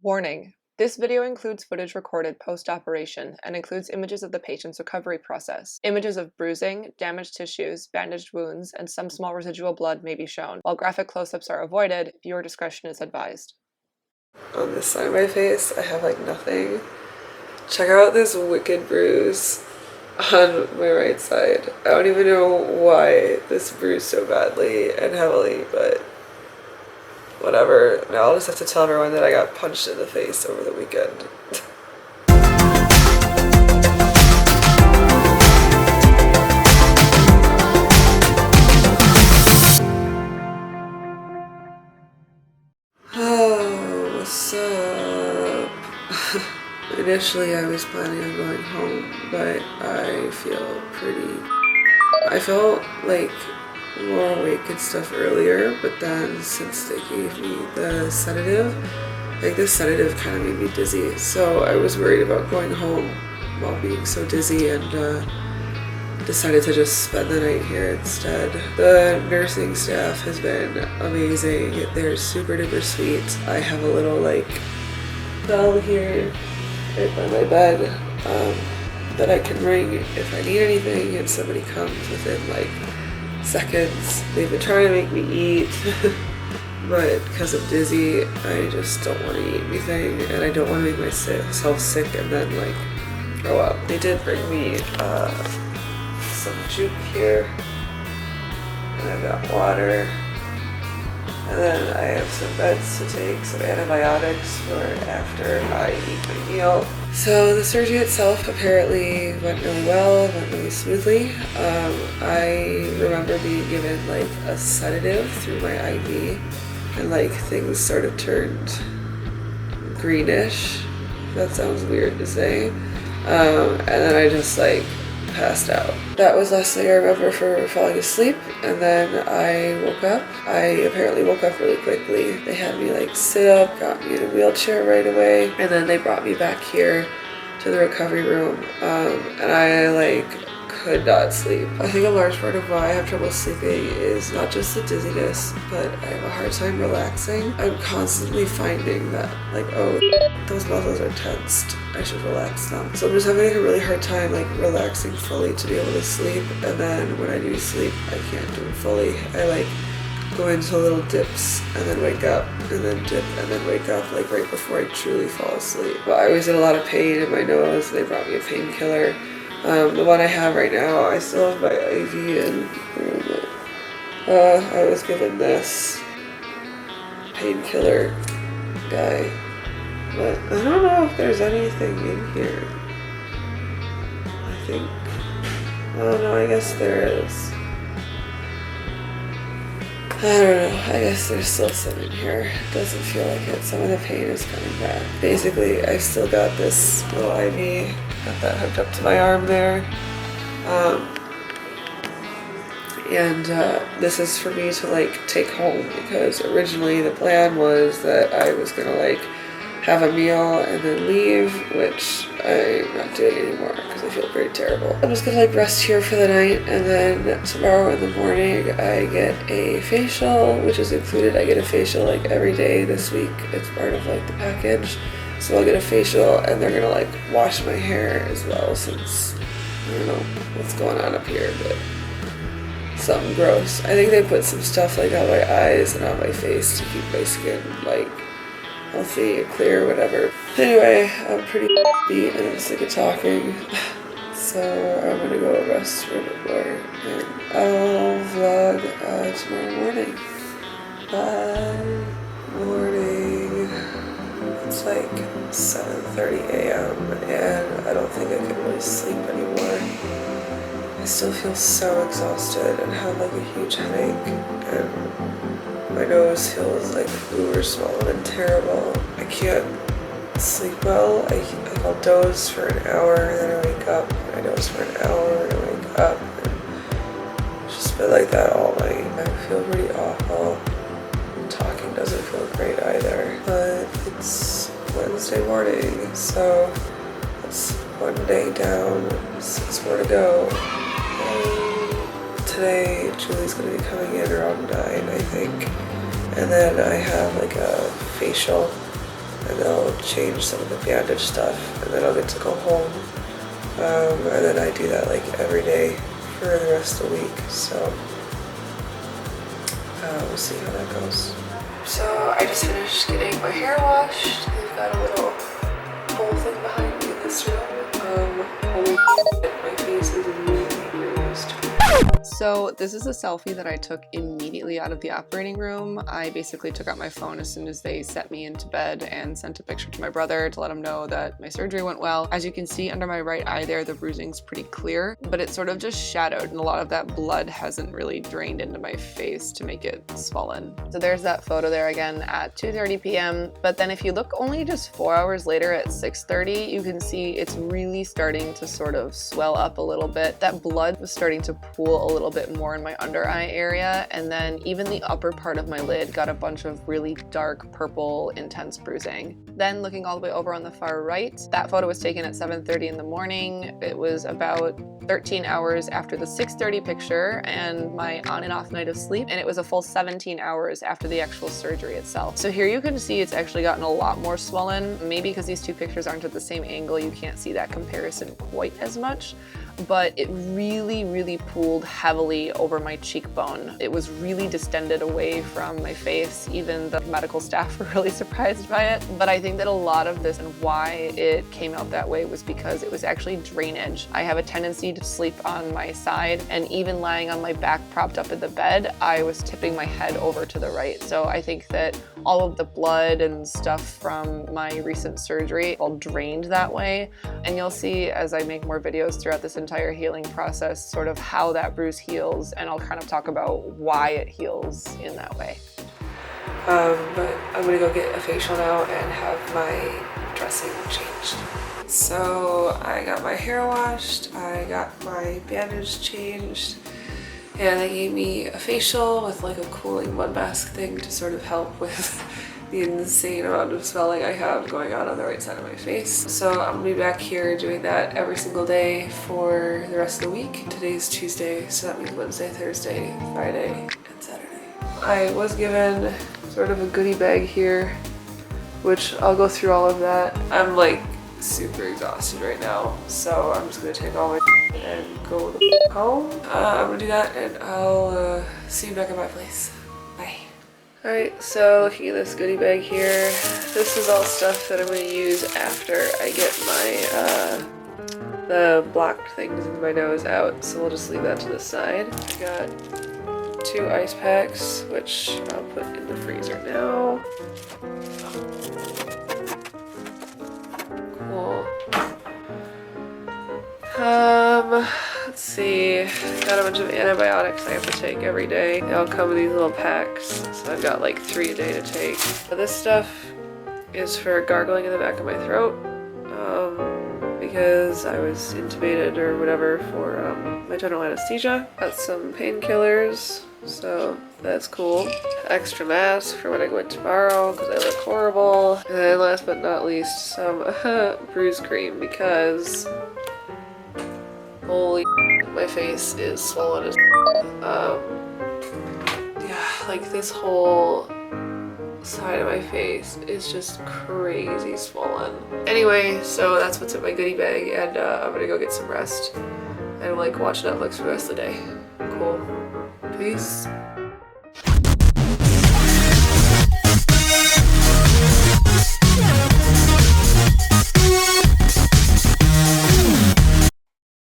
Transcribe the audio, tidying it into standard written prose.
Warning: this video includes footage recorded post-operation and includes images of the patient's recovery process. Images of bruising, damaged tissues, bandaged wounds, and some small residual blood may be shown. While graphic close-ups are avoided, viewer discretion is advised. On this side of my face, I have like nothing. Check out this wicked bruise on my right side. I don't even know why this bruised so badly and heavily, but whatever. Now I'll just have to tell everyone that I got punched in the face over the weekend. Oh, what's up? Initially I was planning on going home, but I felt like more awake and stuff earlier, but then since they gave me the sedative, like this sedative kind of made me dizzy, so I was worried about going home while being so dizzy and decided to just spend the night here instead. The nursing staff has been amazing. They're super duper sweet. I have a little like bell here right by my bed that I can ring if I need anything, and somebody comes within like seconds. They've been trying to make me eat, but because I'm dizzy, I just don't want to eat anything, and I don't want to make myself sick and then like throw up. They did bring me some juke here, and I've got water, and then I have some meds to take, some antibiotics for after I eat my meal. So the surgery itself apparently went really well, went really smoothly. I remember being given like a sedative through my IV, and like things sort of turned greenish. That sounds weird to say. And then I just like passed out. That was last thing I remember for falling asleep, and then I woke up. I apparently woke up really quickly. They had me like sit up, got me in a wheelchair right away, and then they brought me back here to the recovery room, and I like could not sleep. I think a large part of why I have trouble sleeping is not just the dizziness, but I have a hard time relaxing. I'm constantly finding that like, oh, those muscles are tensed, I should relax them. So I'm just having like a really hard time like relaxing fully to be able to sleep, and then when I do sleep, I can't do it fully. I like go into little dips and then wake up, and then dip and then wake up like right before I truly fall asleep. But I was in a lot of pain in my nose. They brought me a painkiller. The one I have right now, I still have my IV in. I was given this painkiller guy, but I don't know if there's anything in here. Oh no, I guess there is. I don't know, I guess there's still some in here. It doesn't feel like it. Some of the pain is coming back. Basically, I still got this little IV, got that hooked up to my arm there. This is for me to like take home, because originally the plan was that I was gonna like have a meal and then leave, which I'm not doing anymore because I feel pretty terrible. I'm just gonna like rest here for the night, and then tomorrow in the morning I get a facial, which is included. I get a facial like every day this week. It's part of like the package. So I'll get a facial, and they're gonna like wash my hair as well, since I don't know what's going on up here, but something gross. I think they put some stuff like on my eyes and on my face to keep my skin like healthy and clear, whatever. Anyway, I'm pretty beat and I'm sick of talking, so I'm gonna go rest for a bit more, and I'll vlog tomorrow morning. Bye. Morning. It's like 7:30 a.m. and I don't think I can really sleep anymore. I still feel so exhausted and have like a huge headache, and my nose feels like uber swollen and terrible. I can't sleep well. I'll doze for an hour, and then I wake up, and I doze for an hour, and I wake up, and it's just been like that all night. I feel pretty awful. Talking doesn't feel great either, but it's Wednesday morning, so that's one day down, 6 more to go. Today, Julie's gonna be coming in around 9, I think. And then I have like a facial and they'll change some of the bandage stuff, and then I'll get to go home. And then I do that like every day for the rest of the week, so we'll see how that goes. So I just finished getting my hair washed. They've got a little whole thing behind me in this room. Holy shit, my face is really bruised. So this is a selfie that I took immediately out of the operating room. I basically took out my phone as soon as they set me into bed and sent a picture to my brother to let him know that my surgery went well. As you can see under my right eye there, the bruising's pretty clear, but it's sort of just shadowed, and a lot of that blood hasn't really drained into my face to make it swollen. So there's that photo there again at 2:30 p.m. But then if you look only just 4 hours later at 6:30, you can see it's really starting to sort of swell up a little bit. That blood was starting to pool a little bit more in my under eye area, and then even the upper part of my lid got a bunch of really dark purple intense bruising. Then looking all the way over on the far right, that photo was taken at 7:30 in the morning. It was about 13 hours after the 6:30 picture and my on and off night of sleep, and it was a full 17 hours after the actual surgery itself. So here you can see it's actually gotten a lot more swollen. Maybe because these two pictures aren't at the same angle, you can't see that comparison quite as much, but it really pooled heavily over my cheekbone. It was really distended away from my face. Even the medical staff were really surprised by it. But I think that a lot of this and why it came out that way was because it was actually drainage. I have a tendency to sleep on my side, and even lying on my back propped up in the bed, I was tipping my head over to the right. So I think that all of the blood and stuff from my recent surgery all drained that way. And you'll see as I make more videos throughout this entire healing process sort of how that bruise heals, and I'll kind of talk about why it heals in that way. But I'm gonna go get a facial now and have my dressing changed. So I got my hair washed, I got my bandage changed, and they gave me a facial with like a cooling mud mask thing to sort of help with the insane amount of swelling I have going on the right side of my face. So I'm gonna be back here doing that every single day for the rest of the week. Today's Tuesday, so that means Wednesday, Thursday, Friday, and Saturday. I was given sort of a goodie bag here, which I'll go through all of that. I'm like super exhausted right now, so I'm just gonna take all my and go the home. I'm gonna do that, and I'll see you back at my place. Bye. Alright, so looking at this goodie bag here, this is all stuff that I'm going to use after I get my, the blocked things in my nose out, so we'll just leave that to the side. I got 2 ice packs, which I'll put in the freezer now. Cool. Let's see, got a bunch of antibiotics I have to take every day. They all come in these little packs, so I've got like 3 a day to take. This stuff is for gargling in the back of my throat, because I was intubated or whatever for my general anesthesia. Got some painkillers, so that's cool. Extra mask for when I go in tomorrow because I look horrible. And then last but not least, some bruise cream because holy my face is swollen as yeah, like this whole side of my face is just crazy swollen. Anyway, so that's what's in my goodie bag, and I'm gonna go get some rest and like watch Netflix for the rest of the day. Cool. Peace.